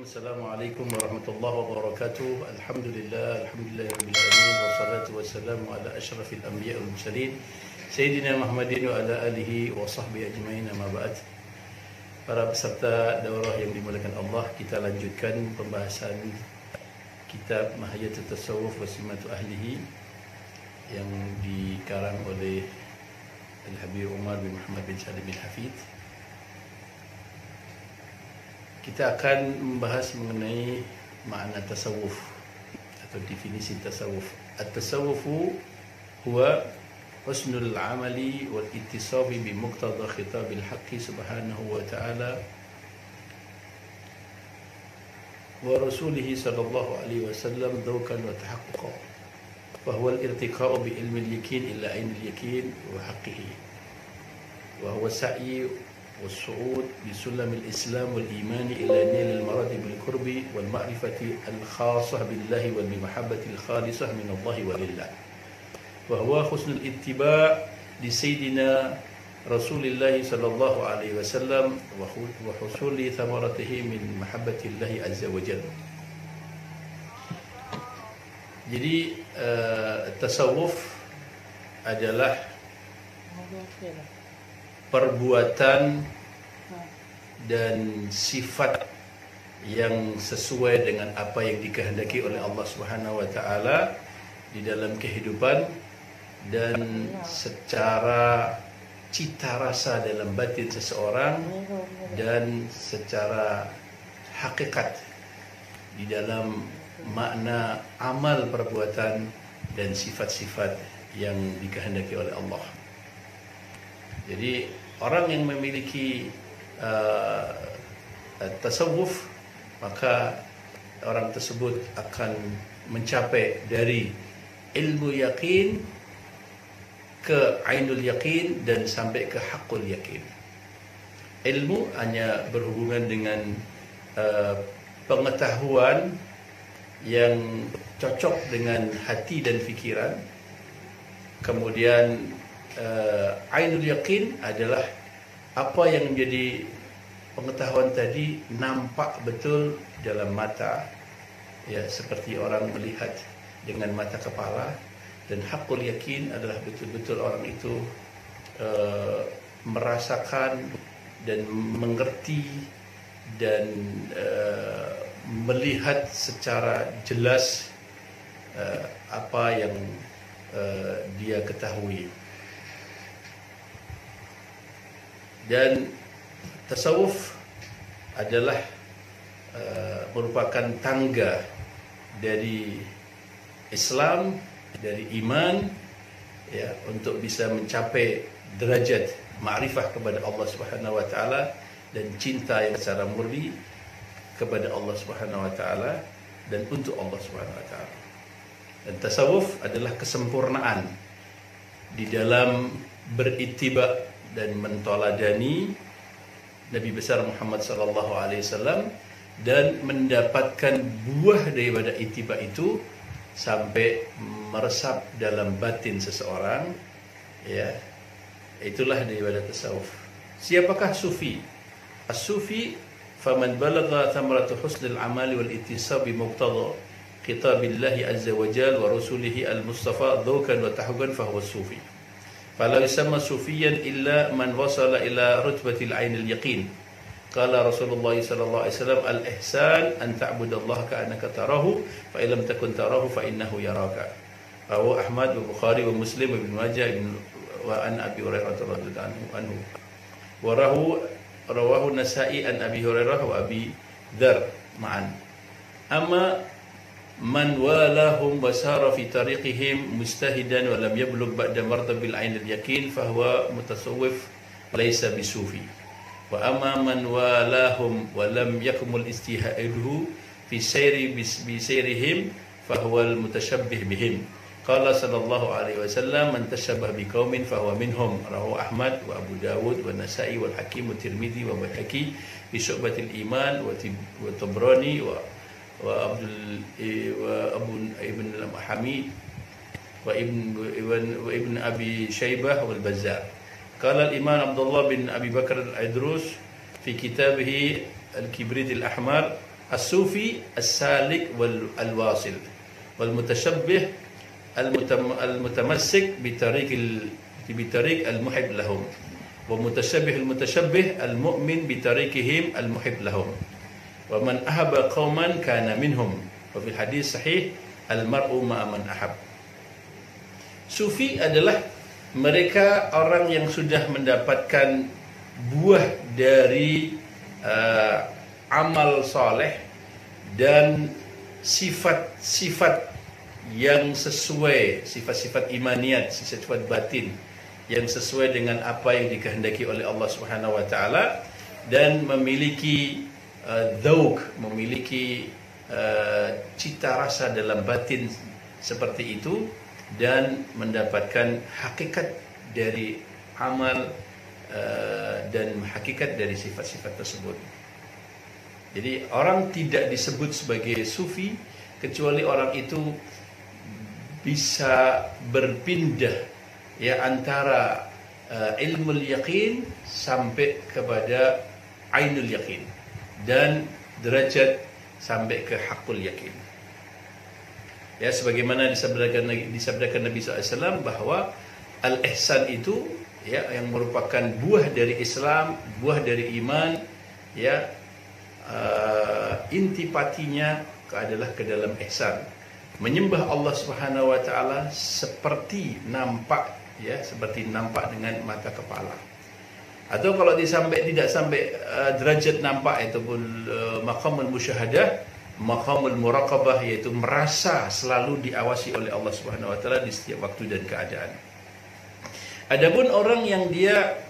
Assalamualaikum warahmatullahi wabarakatuh. Alhamdulillah rabbil alamin wassalatu wassalamu ala asyrafil anbiya wal mursalin sayyidina Muhammadin wa ala alihi wa sahbihi ajmain, amma ba'd. Para peserta daurah yang dimuliakan Allah, kita lanjutkan pembahasan kitab Mahiyatut Tasawuf wa Simatu Ahlihi yang dikarang oleh Al-Habib Umar bin Muhammad bin Salim bin Hafid. Kita akan membahas mengenai makna tasawuf atau definisi tasawuf. At-tasawufu huwa husnul amali wal ittisafi bi muqtada khitabil haqqi subhanahu wa ta'ala wa rasulihi sallallahu alaihi wasallam dhawkan wa tahaqquqa. Fa huwa al-irtiqa'u bi ilmi al-yaqin ila ayn al-yaqin wa haqqihi. Wa huwa sa'i والصعود بسلم الإسلام والإيمان إلى نيل المراتب بالقرب والمعرفة الخاصة بالله والمحبة الخالصة من الله ولله، وهو حسن الاتباع لسيدنا رسول الله صلى الله عليه وسلم وحصول ثمرته من محبة الله عز وجل. Jadi tasawuf adalah perbuatan dan sifat yang sesuai dengan apa yang dikehendaki oleh Allah Subhanahu wa taala di dalam kehidupan dan secara cita rasa dalam batin seseorang dan secara hakikat di dalam makna amal perbuatan dan sifat-sifat yang dikehendaki oleh Allah. Jadi orang yang memiliki tasawuf, maka orang tersebut akan mencapai dari ilmu yakin ke ainul yakin dan sampai ke haqqul yakin. Ilmu hanya berhubungan dengan pengetahuan yang cocok dengan hati dan fikiran. Kemudian ainul yakin adalah apa yang menjadi pengetahuan tadi nampak betul dalam mata, ya, seperti orang melihat dengan mata kepala. Dan haqqul yakin adalah betul-betul orang itu merasakan dan mengerti dan melihat secara jelas apa yang dia ketahui. Dan tasawuf adalah merupakan tangga dari Islam, dari iman, ya, untuk bisa mencapai derajat ma'rifah kepada Allah Subhanahu wa taala dan cinta yang secara murni kepada Allah Subhanahu wa taala dan untuk Allah Subhanahu wa taala. Dan tasawuf adalah kesempurnaan di dalam berittiba dan mentoladani Nabi besar Muhammad sallallahu alaihi wasallam dan mendapatkan buah daripada ittiba itu sampai meresap dalam batin seseorang, ya. Itulah daripada tasawuf. Siapakah sufi? As-sufi faman balagha thamratu husnil amali wal ittisab bi muqtada kitabillahi azza wa jalla wa rasulihi al-mustafa dhawkan wa tahaqquqan fa huwa sufi. فلا يسمى صوفيا إلا من وصل إلى رتبة العين اليقين. قال رسول الله صلى الله عليه وسلم الإحسان أن تعبد الله كأنك تراه فإن لم تكن تراه فإنه يراك. رواه أحمد والبخاري ومسلم وابن ماجه وعن أبي هريرة رضي الله عنه. ورواه النسائي عن أبي هريرة وأبي ذر معا. أما من والاهم وسار في طريقهم مجتهدا ولم يبلغ بعد مرتبة العين اليقين فهو متصوف ليس بصوفي. وأما من والاهم ولم يكمل اجتهاده في بسيرهم فهو المتشبه بهم. قال صلى الله عليه وسلم من تشبه بقوم فهو منهم. رواه أحمد وأبو داود والنسائي والحكيم والترمذي والبيهقي في شعبة الإيمان والطبراني وأبو ابن حميد وابن أبي شيبة والبزار. قال الإمام عبد الله بن أبي بكر العدروس في كتابه الكبريت الأحمر as-sufi as-salik wal al-wasil, wal mutasyabbih al-mutamassik bi tariq al-muhib lahum, wa mutasyabbih al-mu'min bi tariqihim al-muhib lahum, wa man ahabba qauman kana minhum, wa fil hadis sahih al-mar'u ma'a man ahab. Sufi adalah mereka orang yang sudah mendapatkan buah dari amal soleh dan sifat-sifat yang sesuai, sifat-sifat imaniyat, sifat-sifat batin yang sesuai dengan apa yang dikehendaki oleh Allah Subhanahu wa taala, dan memiliki dzauq, memiliki cita rasa dalam batin seperti itu, dan mendapatkan hakikat dari amal dan hakikat dari sifat-sifat tersebut. Jadi orang tidak disebut sebagai sufi kecuali orang itu bisa berpindah ya antara ilmul yaqin sampai kepada ainul yaqin, dan derajat sampai ke hakul yakin. Ya, sebagaimana disabdakan Nabi SAW bahwa al-ihsan itu ya yang merupakan buah dari Islam, buah dari iman, ya intipatinya adalah ke dalam ihsan, menyembah Allah Subhanahu wa taala seperti nampak, ya seperti nampak dengan mata kepala. Atau kalau tidak sampai derajat nampak, ataupun maqamul musyahadah, maqamul muraqabah, yaitu merasa selalu diawasi oleh Allah Subhanahu wa taala di setiap waktu dan keadaan. Adapun orang yang dia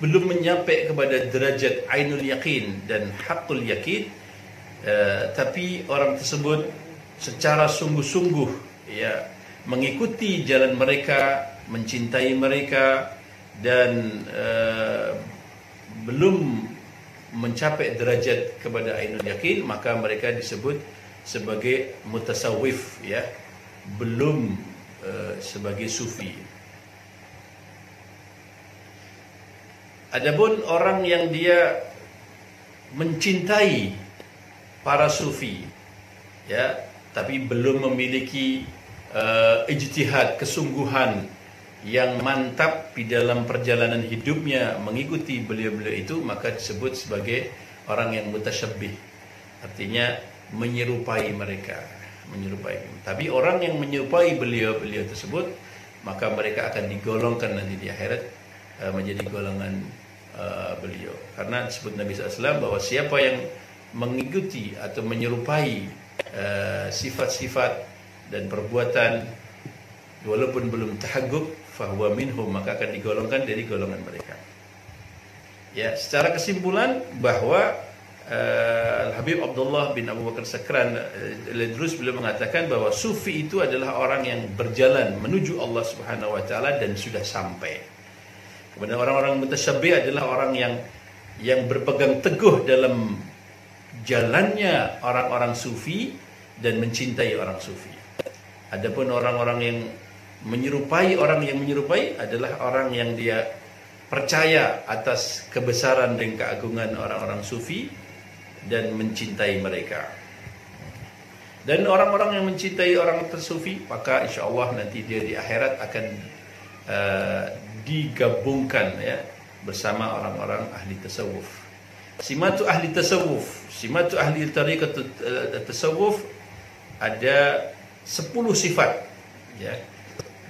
belum mencapai kepada derajat ainul yaqin dan haqqul yaqin, tapi orang tersebut secara sungguh-sungguh ya mengikuti jalan mereka, mencintai mereka, dan belum mencapai derajat kepada ainul yaqin, maka mereka disebut sebagai mutasawwif, ya, belum sebagai sufi. Adapun orang yang dia mencintai para sufi, ya, tapi belum memiliki ijtihad, kesungguhan yang mantap di dalam perjalanan hidupnya mengikuti beliau-beliau itu, maka disebut sebagai orang yang mutasyabbih, artinya menyerupai mereka, menyerupai. Tapi orang yang menyerupai beliau-beliau tersebut, maka mereka akan digolongkan nanti di akhirat menjadi golongan beliau. Karena disebut Nabi SAW bahwa siapa yang mengikuti atau menyerupai sifat-sifat dan perbuatan walaupun belum tahagguk, fahuwa minhum, maka akan digolongkan dari golongan mereka. Ya, secara kesimpulan bahwa Al-Habib Abdullah bin Abu Bakar Sakran Al-Idrus beliau mengatakan bahwa sufi itu adalah orang yang berjalan menuju Allah Subhanahu wa taala dan sudah sampai. Kemudian orang-orang mutasyabbih adalah orang yang berpegang teguh dalam jalannya orang-orang sufi dan mencintai orang sufi. Adapun orang-orang yang menyerupai orang yang menyerupai adalah orang yang dia percaya atas kebesaran dan keagungan orang-orang sufi dan mencintai mereka. Dan orang-orang yang mencintai orang tersufi, maka insya-Allah nanti dia di akhirat akan digabungkan ya bersama orang-orang ahli tasawuf. Simatu ahli tasawuf, simatu ahli tariqat tasawuf, ada 10 sifat, ya.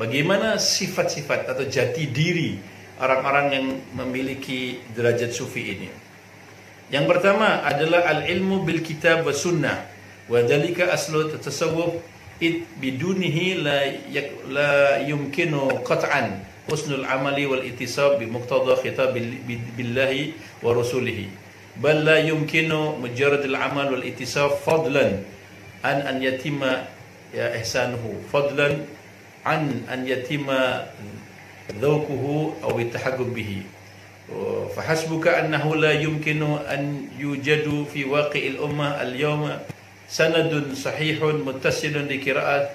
Bagaimana sifat-sifat atau jati diri orang-orang yang memiliki derajat sufi ini? Yang pertama adalah al-ilmu bil kitab wa sunnah, wa dzalika aslu tasawuf id bidunihi la yumkinu qat'an husnul amali wal ittisab bi muqtada khitab billahi wa rasulihi, bal la yumkinu mujarrad al amal wal ittisab fadlan an yatima ya ihsanuhu, fadlan an yatima dhawquhu aw tahaggub bihi, fa hasbuka annahu la yumkinu an yujadu fi waqi'il ummah al yawma sanadun sahihun muttasilun li qira'at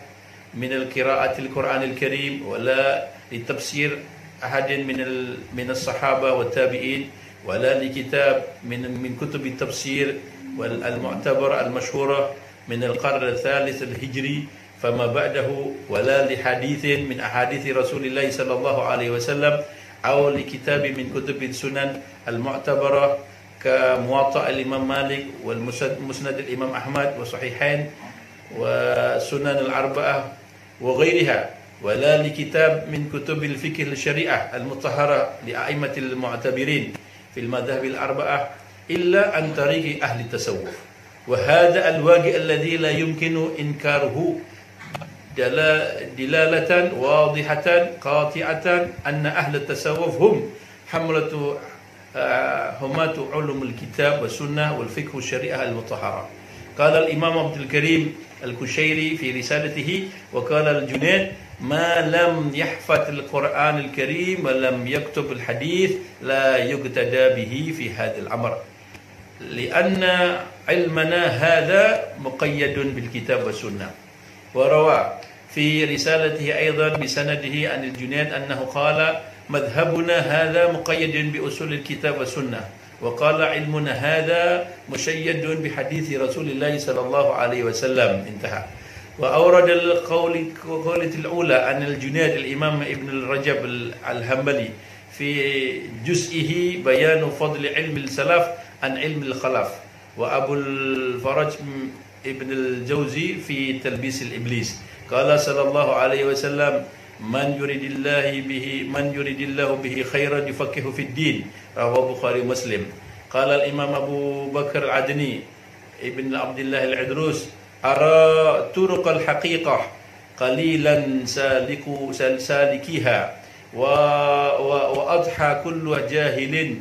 min al qira'atil Qur'anil Karim wala li tafsir ahadin min as-sahaba wa tabi'in wala li kitab min kutub at-tafsir والمعتبرة المشهورة من القرن الثالث الهجري فما بعده، ولا لحديث من أحاديث رسول الله صلى الله عليه وسلم أو لكتاب من كتب السنن المعتبرة كموطأ الإمام مالك والمسند الإمام أحمد وصحيحين وسنن الأربعة وغيرها، ولا لكتاب من كتب الفقه الشريعة المطهرة لأئمة المعتبرين في المذاهب الأربعة إلا عن طريق أهل التصوف. وهذا الواقع الذي لا يمكن إنكاره دلالة واضحة قاطعة أن أهل التصوف هم حماة علوم الكتاب والسنة والفقه الشريعة المطهرة. قال الإمام عبد الكريم الكشيري في رسالته، وقال الجنيد: ما لم يحفظ القرآن الكريم ولم يكتب الحديث لا يقتدى به في هذا الأمر، لأن علمنا هذا مقيد بالكتاب والسنة. وروى في رسالته أيضا بسنده عن الجنيد أنه قال: مذهبنا هذا مقيد بأصول الكتاب والسنة، وقال علمنا هذا مشيد بحديث رسول الله صلى الله عليه وسلم. انتهى. وأورد القولة الأولى عن الجنيد الإمام ابن الرجب الحنبلي في جزئه بيان فضل علم السلف عن علم الخلف، وأبو الفرج ابن الجوزي في تلبيس الإبليس قال صلى الله عليه وسلم: من يريد الله به خيرا يفقهه في الدين، رواه البخاري ومسلم. قال الإمام أبو بكر العدني ابن عبد الله العدروس: أرى طرق الحقيقة قليلا سالكيها وأضحى كل جاهل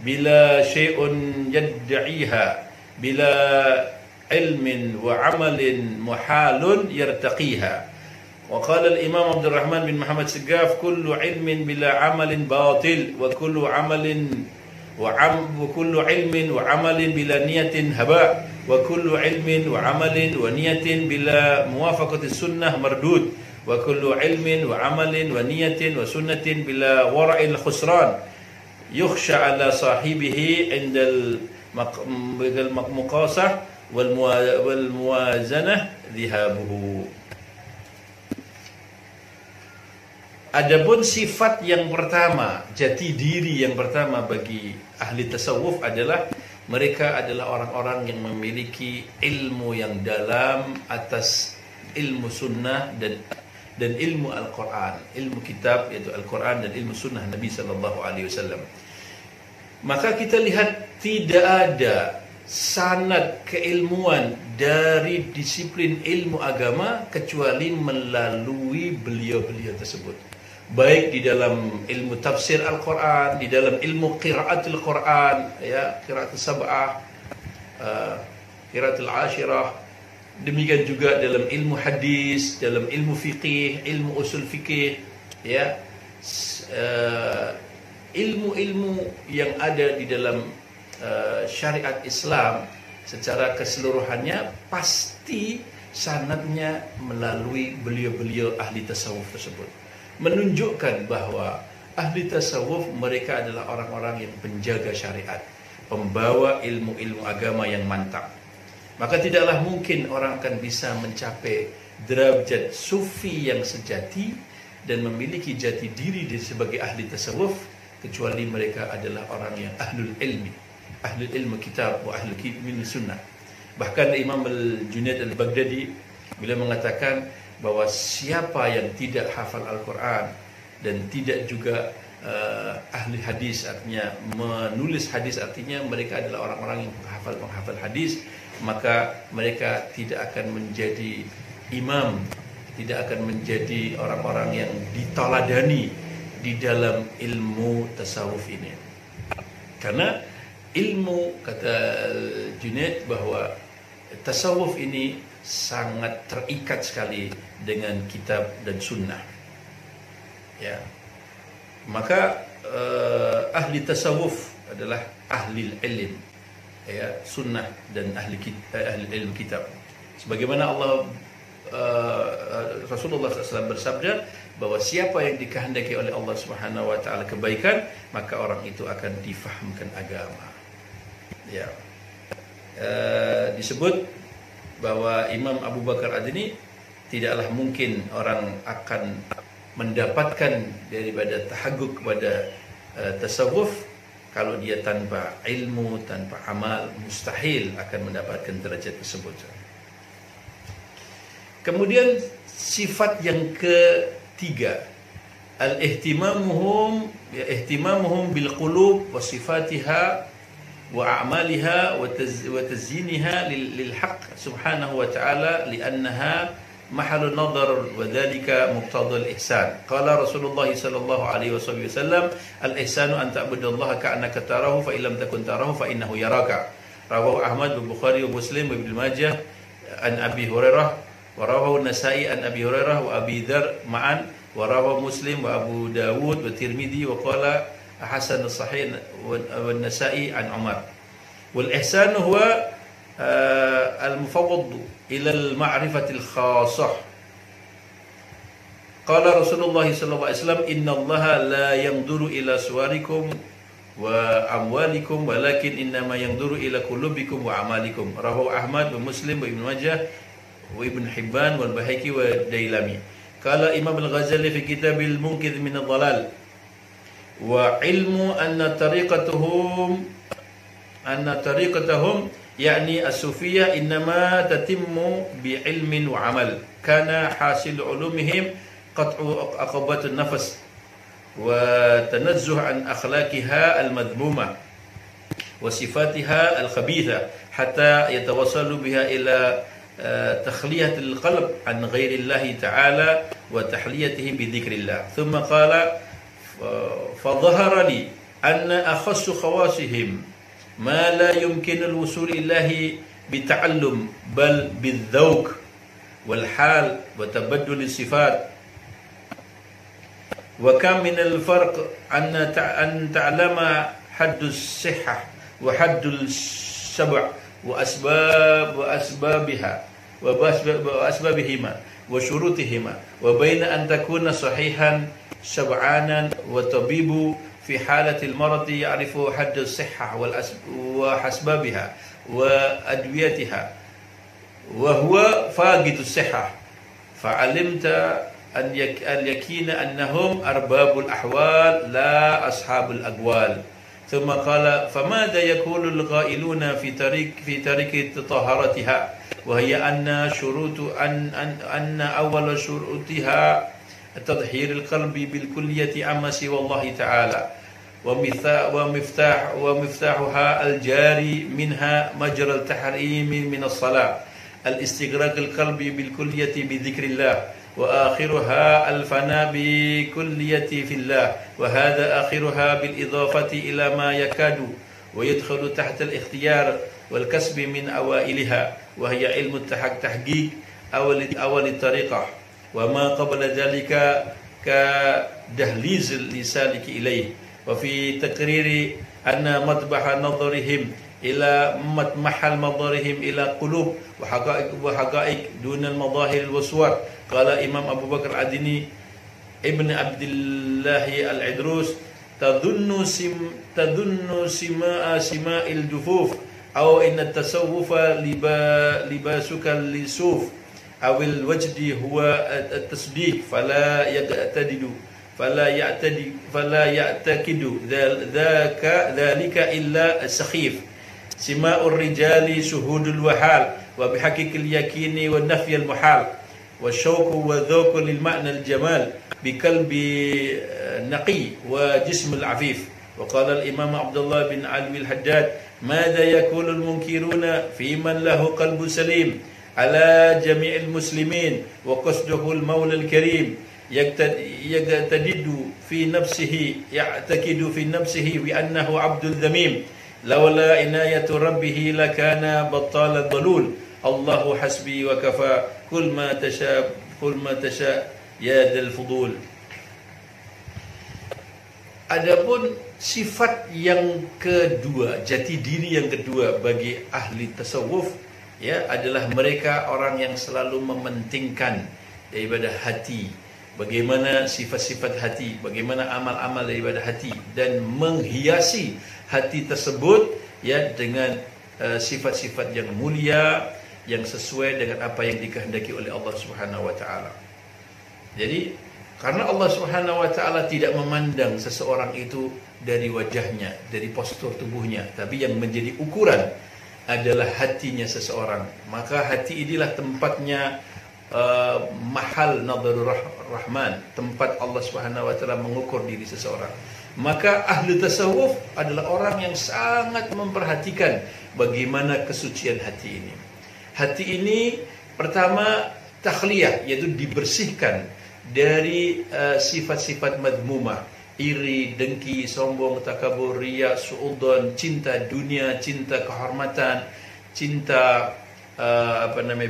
بلا شيء يدعيها بلا علم وعمل محال يرتقيها. وقال الإمام عبد الرحمن بن محمد سقاف: كل علم بلا عمل باطل، وكل علم وعمل بلا نية هباء، وكل علم وعمل ونية بلا موافقة السنة مردود، وكل علم وعمل ونية وسنة بلا ورع الخسران، يخشى على صاحبه عند المقاصة والموازنة ذهابه. Adapun sifat yang pertama, jati diri yang pertama bagi ahli tasawuf adalah mereka adalah orang-orang yang memiliki ilmu yang dalam atas ilmu sunnah dan ilmu Al-Quran, ilmu kitab yaitu Al-Quran dan ilmu sunnah Nabi SAW. Maka kita lihat tidak ada sanad keilmuan dari disiplin ilmu agama kecuali melalui beliau-beliau tersebut. Baik di dalam ilmu tafsir Al-Quran, di dalam ilmu qiraatul Quran, ya, qiraatul sab'ah, qiraatul ashirah, demikian juga dalam ilmu hadis, dalam ilmu fiqih, ilmu usul fiqih, ya, ilmu-ilmu yang ada di dalam syariat Islam secara keseluruhannya pasti sanadnya melalui beliau-beliau ahli tasawuf tersebut, menunjukkan bahwa ahli tasawuf mereka adalah orang-orang yang penjaga syariat, pembawa ilmu-ilmu agama yang mantap. Maka tidaklah mungkin orang akan bisa mencapai derajat sufi yang sejati dan memiliki jati diri sebagai ahli tasawuf kecuali mereka adalah orang yang ahlul ilmi, ahlul ilmu kitab wa ahlul ilmi sunnah. Bahkan Imam Al-Junaid Al-Baghdadi bila mengatakan bahwa siapa yang tidak hafal Al-Quran dan tidak juga ahli hadis, artinya menulis hadis, artinya mereka adalah orang-orang yang menghafal hadis, maka mereka tidak akan menjadi imam, tidak akan menjadi orang-orang yang diteladani di dalam ilmu tasawuf ini. Karena ilmu, kata Junaid, bahwa tasawuf ini sangat terikat sekali dengan kitab dan sunnah. Ya, maka ahli tasawuf adalah ahli ilm, ya, sunnah dan ahli ilmu kitab. Sebagaimana Rasulullah SAW bersabda bahwa siapa yang dikehendaki oleh Allah Subhanahu Wa Taala kebaikan, maka orang itu akan difahamkan agama. Ya. disebut bahwa Imam Abu Bakar Ad-Dini tidaklah mungkin orang akan mendapatkan daripada tahagguk kepada tasawuf kalau dia tanpa ilmu, tanpa amal, mustahil akan mendapatkan derajat tersebut. Kemudian sifat yang ketiga, ihtimamuhum bil qulub wa sifatiha wa a'maliha wa tazyiniha lil haqq subhanahu wa ta'ala li'annaha محل النظر وذلك مقتضى الإحسان. قال رسول الله صلى الله عليه وسلم الإحسان أن تعبد الله كأنك تراه فإن لم تكن تراه فإنه يراك. رواه أحمد والبخاري ومسلم وابن ماجه عن أبي هريرة ورواه النسائي عن أبي هريرة وأبي ذر معا ورواه مسلم وأبو داود والترمذي وقال حسن الصحيح والنسائي عن عمر. والإحسان هو المفوض إلى المعرفة الخاصة. قال رسول الله صلى الله عليه وسلم إن الله لا ينظر إلى صوركم وأموالكم ولكن إنما ينظر إلى قلوبكم وأعمالكم. رواه أحمد ومسلم وابن ماجه وابن حبان والبيهقي والديلمي. قال إمام الغزالي في كتاب المنقذ من الضلال وعلم أن طريقتهم يعني الصوفية إنما تتم بعلم وعمل كان حاصل علومهم قطع عقبات النفس وتنزه عن أخلاقها المذمومة وصفاتها الخبيثة حتى يتوصلوا بها إلى تخلية القلب عن غير الله تعالى وتحليته بذكر الله. ثم قال فظهر لي أن أخص خواصهم ما لا يمكن الوصول إليه بتعلم بل بالذوق والحال وتبدل الصفات. وكم من الفرق أن تعلم حد الصحة وحد الشبع وأسبابهما وشروطهما وبين أن تكون صحيحا شبعانا وطبيب في حالة المرض يعرف حد الصحة وأسبابها وأدويتها وهو فاقد الصحة فعلمت اليقين أنهم أرباب الأحوال لا أصحاب الأقوال. ثم قال فماذا يقول القائلون في طريق طهارتها وهي أن أول شروطها تطهير القلب بالكلية عما سوى الله تعالى ومفتاحها الجاري منها مجرى التحريم من الصلاة الاستغراق القلب بالكلية بذكر الله وآخرها الفناء بكلية في الله وهذا آخرها بالإضافة إلى ما يكاد ويدخل تحت الاختيار والكسب من أوائلها وهي علم التحقيق أول الطريقة وما قبل ذلك كدهليز لسالك إليه. وفي تقرير أن مطبح نظرهم إلى محل نظرهم إلى قلوب وحقائق دون المظاهر والصور. قال إمام أبو بكر الديني ابن عبد الله العدروس تظن سماء الجفوف أو إن التصوف لباسك للصوف أو الوجد هو التصديق فلا يعتقد ذلك إلا السخيف. سماء الرجال شهود الوحال وبحقيق اليقين والنفي المحال والشوق والذوق للمعنى الجمال بقلب نقي وجسم العفيف. وقال الإمام عبد الله بن علوي الحداد ماذا يقول المنكرون في من له قلب سليم على جميع المسلمين وقصده المولى الكريم يعتقد في نفسه بأنه عبد ذميم لولا عناية ربه لكان بطالا ضلول. الله حسبي وكفى كل ما تشاء يا ذا الفضول. Adapun sifat yang kedua, jati diri yang kedua bagi ahli tasawuf ya adalah mereka orang yang selalu mementingkan daripada hati, bagaimana sifat-sifat hati, bagaimana amal-amal daripada hati dan menghiasi hati tersebut ya dengan sifat-sifat yang mulia yang sesuai dengan apa yang dikehendaki oleh Allah Subhanahu wa taala. Jadi karena Allah Subhanahu wa taala tidak memandang seseorang itu dari wajahnya, dari postur tubuhnya, tapi yang menjadi ukuran adalah hatinya seseorang. Maka hati inilah tempatnya mahal nadharur rahman, tempat Allah Subhanahu wa taala mengukur diri seseorang. Maka ahli tasawuf adalah orang yang sangat memperhatikan bagaimana kesucian hati ini. Hati ini pertama takhliyah, yaitu dibersihkan dari sifat-sifat madmumah, iri, dengki, sombong, takabur, riya, suudzon, cinta dunia, cinta kehormatan, cinta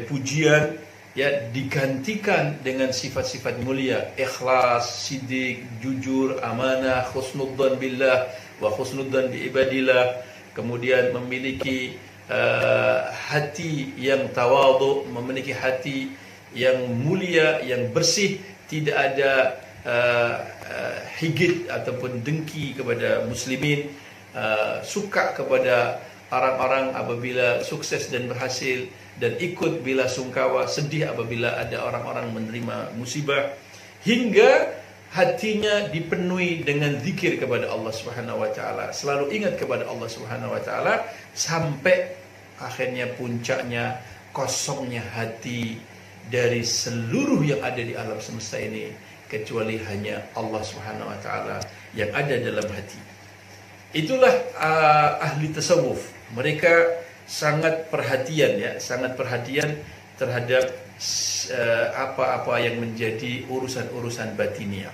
pujian, ya, digantikan dengan sifat-sifat mulia, ikhlas, sidik, jujur, amanah, husnudzan billah wa husnudzan bi ibadillah, kemudian memiliki hati yang tawadhu, memiliki hati yang mulia, yang bersih, tidak ada higid ataupun dengki kepada muslimin, suka kepada orang-orang apabila sukses dan berhasil, dan ikut bila sungkawa, sedih apabila ada orang-orang menerima musibah, hingga hatinya dipenuhi dengan zikir kepada Allah Subhanahu wa taala, selalu ingat kepada Allah Subhanahu wa taala, sampai akhirnya puncaknya kosongnya hati dari seluruh yang ada di alam semesta ini, kecuali hanya Allah Subhanahu wa taala yang ada dalam hati. Itulah ahli tasawuf. Mereka sangat perhatian, ya, sangat perhatian terhadap apa-apa yang menjadi urusan-urusan batiniah.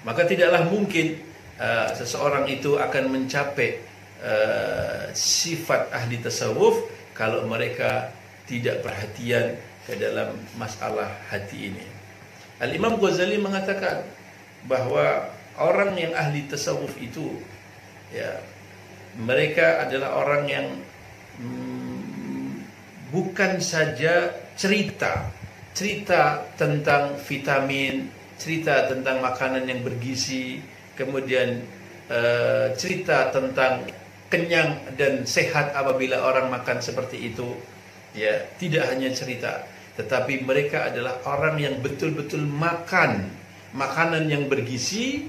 Maka tidaklah mungkin seseorang itu akan mencapai sifat ahli tasawuf kalau mereka tidak perhatian ke dalam masalah hati ini. Al-Imam Ghazali mengatakan bahwa orang yang ahli tasawuf itu, ya, mereka adalah orang yang bukan saja cerita tentang vitamin, cerita tentang makanan yang bergizi, kemudian cerita tentang kenyang dan sehat apabila orang makan seperti itu, ya, tidak hanya cerita, tetapi mereka adalah orang yang betul-betul makan makanan yang bergizi,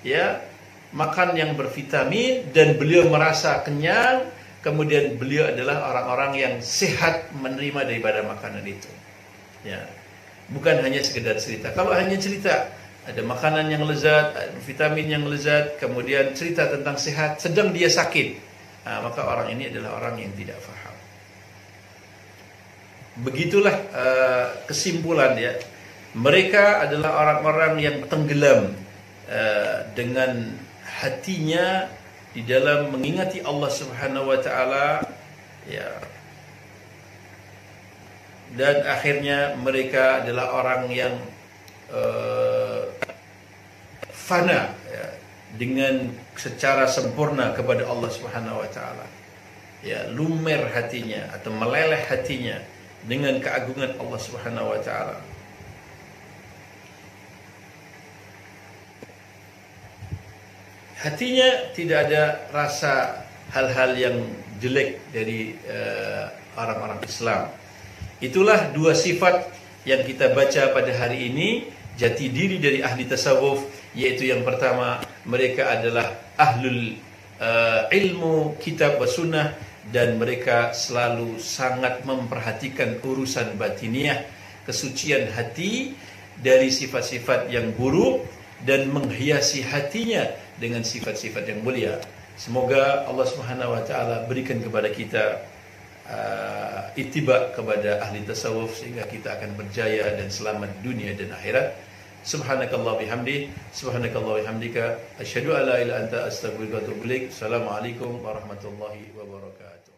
ya, makan yang bervitamin, dan beliau merasa kenyang. Kemudian beliau adalah orang-orang yang sehat menerima daripada makanan itu, ya, bukan hanya sekedar cerita. Kalau hanya cerita, ada makanan yang lezat, ada vitamin yang lezat, kemudian cerita tentang sehat, sedang dia sakit, maka orang ini adalah orang yang tidak faham. Begitulah kesimpulan, ya. Mereka adalah orang-orang yang tenggelam dengan hatinya di dalam mengingati Allah Subhanahu wa taala, ya. Dan akhirnya mereka adalah orang yang fana, ya, dengan secara sempurna kepada Allah Subhanahu wa taala. Ya, lumer hatinya atau meleleh hatinya dengan keagungan Allah Subhanahu wa taala. Hatinya tidak ada rasa hal-hal yang jelek dari orang-orang Islam. Itulah dua sifat yang kita baca pada hari ini, jati diri dari ahli tasawuf, yaitu yang pertama, mereka adalah ahlul ilmu kitab wa sunnah, dan mereka selalu sangat memperhatikan urusan batiniah, kesucian hati dari sifat-sifat yang buruk, dan menghiasi hatinya dengan sifat-sifat yang mulia. Semoga Allah Subhanahu wa taala berikan kepada kita ittiba kepada ahli tasawuf, sehingga kita akan berjaya dan selamat dunia dan akhirat. Subhanakallah bihamdi, subhanakallah bihamdika, asyhadu an la ilaha illa anta, astaghfiruka wa atubu ilaik. Assalamualaikum warahmatullahi wabarakatuh.